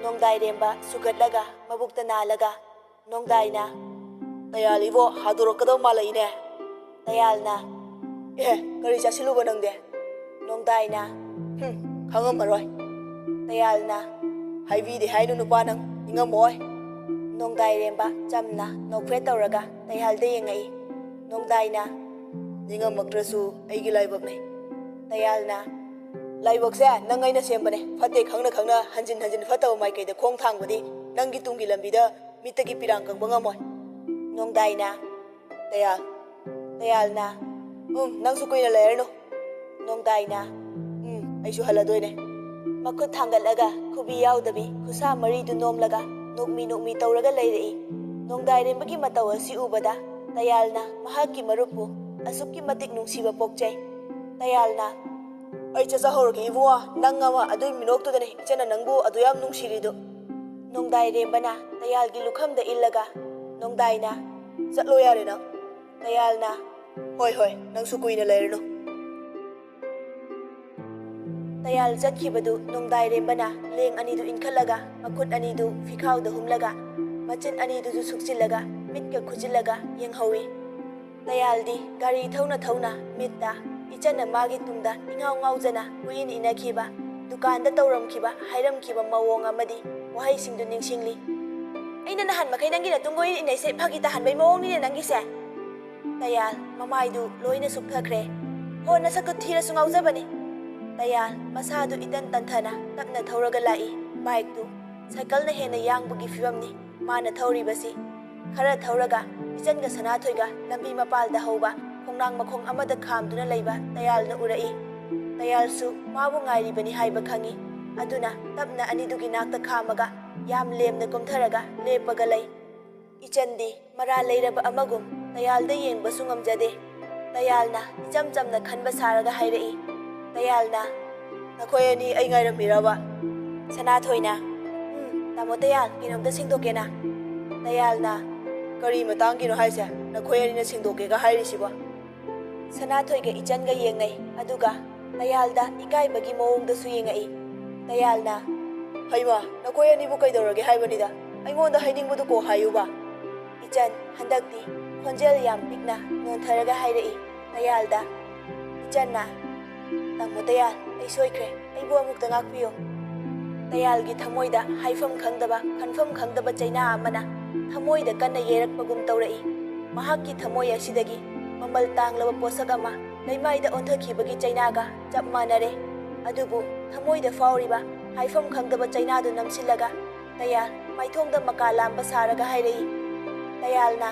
ꯅꯣꯡꯗꯥꯏꯔꯦꯝꯕ ꯁꯨꯒꯠꯂꯒ ꯃꯕꯨꯛꯇ ꯅꯥꯜꯂꯒ ꯅꯣꯡꯗꯥꯏꯅ "ꯇꯌꯥꯜ ꯏꯕꯣ, ꯍꯥꯗꯣꯔꯛꯀꯗꯕ ꯃꯥꯜꯂꯛꯏꯅꯦ." ꯇꯌꯥꯜꯅ "ꯀꯔꯤ ꯆꯥꯁꯤꯜꯂꯨꯕ ꯅꯪꯗꯤ?" ꯅꯣꯡꯗꯥꯏꯅ "ꯈꯪꯉꯝꯃꯔꯣꯏ." ꯇꯌꯥꯜꯅ "ꯍꯥꯏꯕꯤꯗꯦ ꯍꯥꯏꯅꯨ ꯅꯨꯄꯥ, ꯅꯪ ꯅꯤꯡꯉꯝꯃꯣꯏ." ꯅꯣꯡꯗꯥꯏꯔꯦꯝꯕ ꯆꯝꯅ ꯅꯣꯛꯐꯦꯠ ꯇꯧꯔꯒ ꯇꯌꯥꯜꯗ ꯌꯦꯡꯉꯛꯏ꯫ ꯅꯣꯡꯗꯥꯏꯅ "ꯅꯤꯡꯉꯝꯃꯛꯇ꯭ꯔꯁꯨ ꯑꯩꯒꯤ ꯂꯥꯏꯕꯛꯅꯤ." ꯇꯌꯥꯜꯅ "ꯂꯥꯏꯕꯛꯁꯦ ꯅꯪ ꯑꯩꯅ ꯁꯦꯝꯕꯅꯦ, ꯐꯠꯇꯦ ꯈꯪꯅ ꯈꯪꯅ ꯍꯟꯖꯤꯟ ꯍꯟꯖꯤꯟ ꯐꯠꯇꯕ ꯃꯥꯏꯀꯩꯗ ꯈꯣꯡ ꯊꯥꯡꯕꯗꯤ ꯅꯪꯒꯤ ꯇꯨꯡꯒꯤ ꯂꯝꯕꯤꯗ ꯃꯤꯠꯇꯒꯤ ꯄꯤꯔꯥꯡ ꯀꯪꯕ ꯉꯝꯃꯣꯏ." ꯅꯣꯡꯗꯥꯏꯅ Tayalna nangsu kuina layarno. Nongdaina aisu haladoine. Makut thangatlaga khubi yaudami khusa maridu nomlaga nukmi tauraga lairei. Nongdairembagi mataw asi ubada Tayalna mahaki marupu asukki matik nungsiba pokjai. Tayalna ai chacha horgi ibuwa nangama adui minoktudani ichana nangbu aduyam nungsiridu. Nongdairembana Tayalgi lukhamda illaga Nongdaina Zatlo yare na Tayalna Hoi, nangsu kuina leirno. Tayal chatkhibadu nungdai rembana leng anidu inkhallaga makut anidu fikhauda humlaga machin anidu ju sukchillaga mitka khujillaga yenghawi. Tayaldi gari thawna mitta ichana magi tungda ingau ngaujana huin inakhiba dukanda tawramkhiba hairamkhiba mawong amadi wahai singdu ningsingli. Aina nahan makai nangi na tunggoin inaise phagi tahanbai mawong ni nangise. Tayal mamaidu loina sukthakre hona sakut thira sungaujabani. Tayal masadu itan tanthana tapna thauraga lai bike tu cycle na hena yangbugi fibamni mana thauribasi khara thauraga ichanga sanathoiga lambi mapalda hauba khongnang makhong amada khamduna leiba Tayal na urai. Tayal su mabu ngairibani haiba khangi aduna tapna anidugi nakta khamaga yam lemna kumtharaga lepaga lei. Ichandi mara leiraba amagum Tayal da yengbasu ngamjade. Tayal na icham chamna khanba saraga hairai. Tayal na nakhoi ani ai ngairammiraba. Sanathoina tamo Tayal kinomda singdokena. Tayal na kari matangkino haise nakhoi ani na singdoke ga hairisiba. Sanathoiga ichanga yengai aduga Tayal da ikaibagi mawongda su yengai. Tayal na haima nakhoi ani bu kaidorage haibanida aingonda hainingbudu ko hayuba. Ichan handakti khonjel yam pikna nontharaga hairai. Tayal da ichan na tamo Tayal ai soikre ai bo amukta ngakpiyo. Tayal gi thamoida haifam khangdaba khanfam khangdaba chaina amana thamoida kanna yerakpagum taurai. Mahakki thamoi asidagi mamal tanglaba posak ama leimaida onthakibagi chainaga chap manare. Adubu thamoida fauriba haifam khangdaba chaina du namsillaga Tayal maithongda makalamba saraga hairai. Tayal na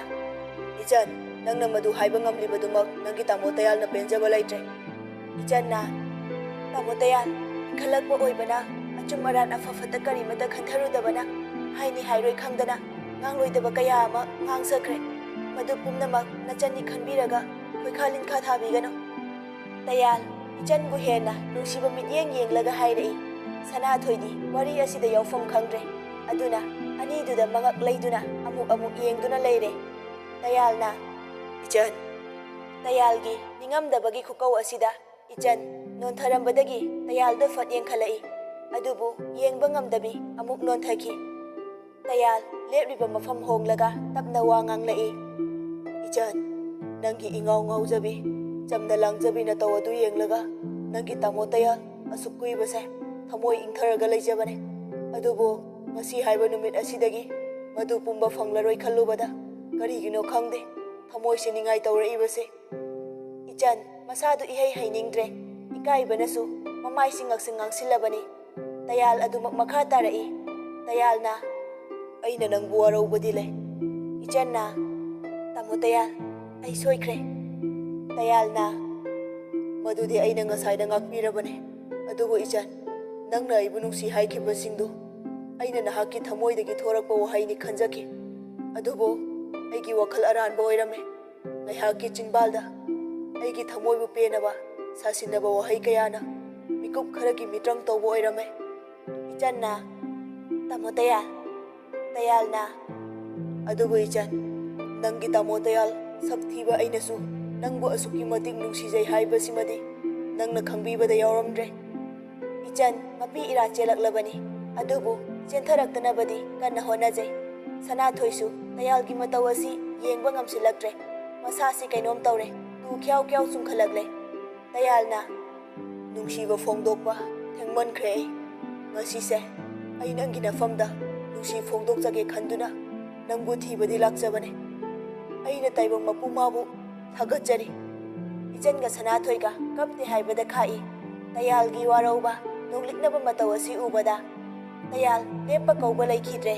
ichan nangna madu haiba ngamlibadumak nangi tamo Tayal na penjaba laitre. Ichan na tamo Tayal khalakba oibana achum aran afafata karimada khantharudabana haini hairoi khangdana ngangloidaba kaya ama ngangsakre madu pumnamak nachani khanbiraga khoikhalin kha thabigano. Tayal ichan bu hena nungsiba mityeng yenglaga hairai. Sanathoidi wari asida yaufam khangdre aduna aniduda mangak leiduna amuk yengduna leire. Tayal na ichan Tayal gi ningamdabagi khukau asida ichan nontharambadagi Tayal da fat yengkhalai adubu yengba ngamdabi amuk nonthaki. Tayal lepriba mafam honglaga tapna wa nganglai. Ichan nangi ingau ngaujabi chamna langjabi na tawadu yenglaga nangi tamo Tayal asuk kuibase thamoi ingtharaga leijabane. Adubu ngasi haiba numit asidagi madu pumba phanglaroi khallubada karigino khangde thamoi se ningai tawraibase. Ichan masadu ihai hainingdre ikaibanasu mamai singak silabani. Tayal adumak makha tarai. Tayal na aina nangbu waraubadi le. Ichan na tamo Tayal ai soikre. Tayal na madudi aina ngasaida ngakpirabane adubu ichan nangna aibu nungsi haikibasingdu aina nahakki thamoidagi thorakpa wahaini khanjaki adubu aigi wakhal aranba oirame. Ngaihakki chingbalda aigi thamoibu penaba sasinaba wahai kayana mikup kharagi mitrang tawba oirame. Ichan na tamo Tayal. Tayal na adubu ichan nangi tamo Tayal sakthiba ainasu nangbu asuki mating nungsijai haibasimadi nangna khangbibada yauramdre. Ichan mapi ira chelaklabani adubu chentharaktanabadi kanna honajai. Sanathoisu Tayalgi matau asi yengba ngamsilaktre masasi kainom tawre tu kyaw chungkhalagle. Tayal na nungsiba phongdokpa thengmankhre ngasise ai nangi nafamda nungsi phongdokjage khanduna nangbu thibadi lakjabane. Aina taibang mapumabu thagatjari. Ichanga Sanathoiga kapte haibada khai. Tayalgi warauba nongliknaba matau asi ubada Tayal lepa kauba laikhidre.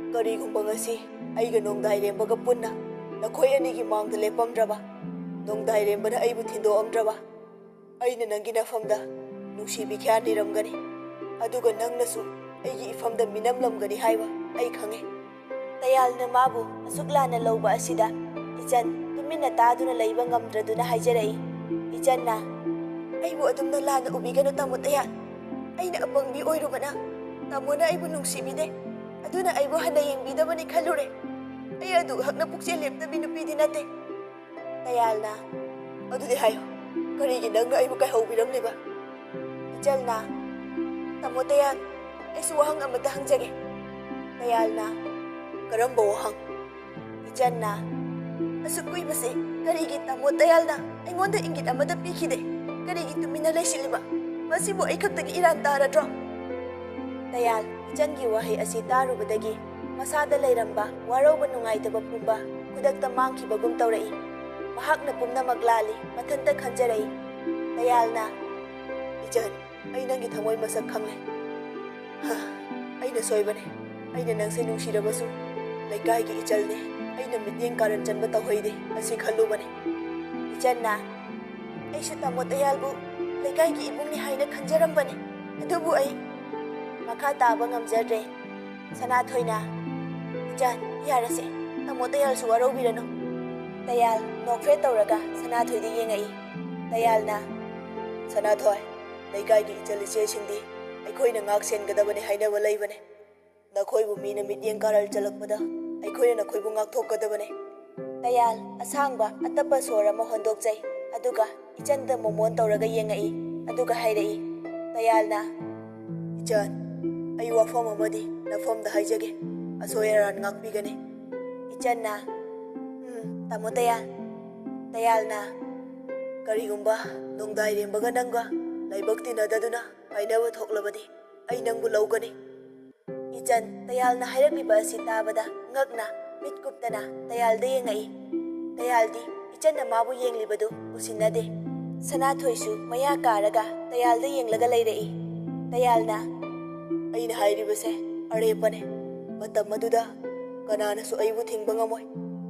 Karigumba ngasi aiga nongdai rembaga punna nakhoi anigi mangda lepamdraba nongdai rembana aibu thindoamdraba aina nangi nafamda nungsibi khyanirangani aduga nangnasu aigi ifamda minamlamgani haiba ai khange. Tayal na mabu asuklana lauba asida ichan tumina taduna leiba ngamdraduna haijarai. Ichan na aibu adumna lana ubigano tamo Tayal aina apangbi oirubana tamona aibu nungsibide aduna aibu hana yengbidabani khalure ai adu hakna pukche leptabi nupidi nate. Dayalna, adudi hayo, karigi nang ay mo kay haubiram liba. Ijalna, tamo Dayal, ay suwahang amata hangjage. Dayalna, karamba wahang. Ijanna, asukui basi, karigi tamo Dayalna, ay ngonda ingit amata pikide, karigi tuminalay siliba. Masibo ay kagtagi iran taradro. Dayal, ijangi wahay asi tarubadagi, masada layramba, warauba nungaytaba pumba, kudagta mangkibagum tawrai. Mahak na pumna maglali, matanda kanjaray. Dayalna, Ijan, ay nang gitamoy masak kangle. Ha, ay nasoybane, ay na nang sinungsirabasu. Laykay ki ijalne, ay na mityeng karanjan batahoyde, asi kalubane. Ijan na, ay siya tamot ayalbu, laykay ki ibong ni hay na kanjarambane. Adubu ay, makataba ngamjadre. Sanatoy na, Ijan, yarase, tamot ayal suwaraw birano. Dayal, nokfre tawraga, Sanatoy di yengai. Dayal na, Sanatoy, laykay ki ijalise sindi, ay koy na ngaksen gadabane hay na walay bane. Nakoy bu mina mityeng karal jalakpada, ay koy na nakoy bu ngaktok gadabane. Dayal, asangba at tapa sora mo hondok jay, aduga, ijanda momon tawraga yengai, aduga hayrai. Dayal na, Ijan, ay wafam amadi, na fam da hayjage, asoyaran ngakbigane. Ijan na, tamo Dayal. Dayal na, karigumba, nung dahil baga nangga, laibag tinadaduna, ay nawa thoklabadi, ay nang bulawgani. Ijan, Dayal na hayragliba si tabada, ngagna, mitkupta na, Dayal da yengai. Dayal di, Ijan na mabu yenglibado, usinade. Sanatoy su, maya karaga, Dayal da yenglaga layrai. Dayal na, ay nahayribase, arepane, matam maduda, kanana su ay buting bangamoy.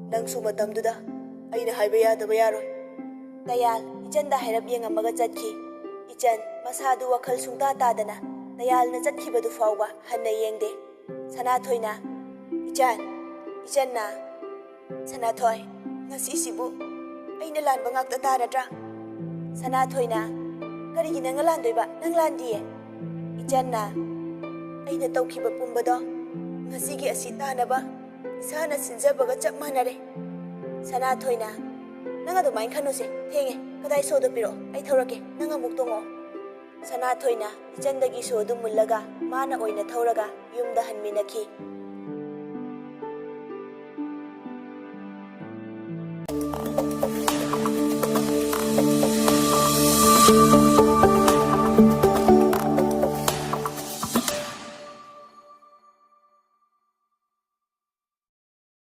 Nang sumatamduda, ay nahayba yadaba yaroy. Dayal, Ijan da hayrap yang amaga jatki. Ijan, masadu wakal sungtata na, Dayal na jatki badu fawba, hanna yengde. Sanatoy na, Ijan, Ijan na, Sanatoy, ngasisibu, ay nalan bangag tatanadra. Sanatoy na, karigi na ngalandoy ba, nang landiye. Ijan na, ay natawkiba pumbado, ngasigi asita na ba? Sana sinjabaga chap manare. Sanatoy na, nanga dumain kanose, tenge, kaday sodo piro, ay taurake, nanga muktongo. Sanatoy na, ijandagi sodo mulaga, mana oy na tauraga, yumda hanminaki.